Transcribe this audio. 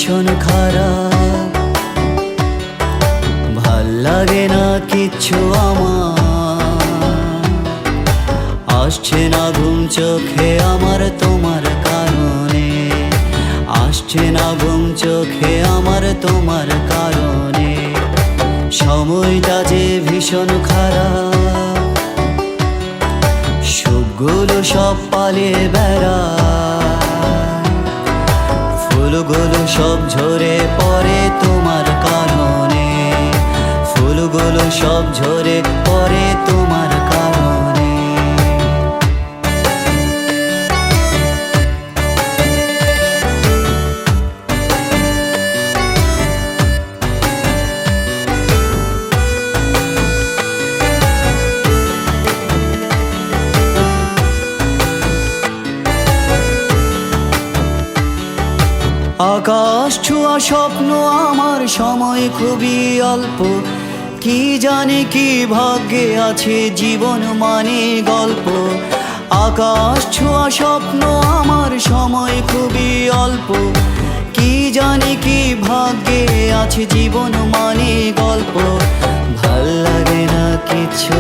ভীষণ খারাপ, ভাল লাগে না কিচ্ছু আমার, আসছে না ঘুম চোখে আমার তোমার কারণে, আসছে না ঘুম চোখে আমার তোমার কারণে। সময়টা যে ভীষণ খারাপ, সুখগুলো সব পালিয়ে বেড়ায়, ফুলগুলো সব ঝরে পড়ে তোমার কারণে, ফুলগুলো সব ঝরে পড়ে তোমার কারণে। আকাশ ছোঁয়া স্বপ্ন আমার, সময় খুবই অল্প, কি জানি কি ভাগ্যে আছে জীবন মানে গল্প। আকাশ ছোঁয়া স্বপ্ন আমার, সময় খুবই অল্প, কি জানি কি ভাগ্যে আছে জীবন মানে গল্প। ভাল লাগে না কিচ্ছু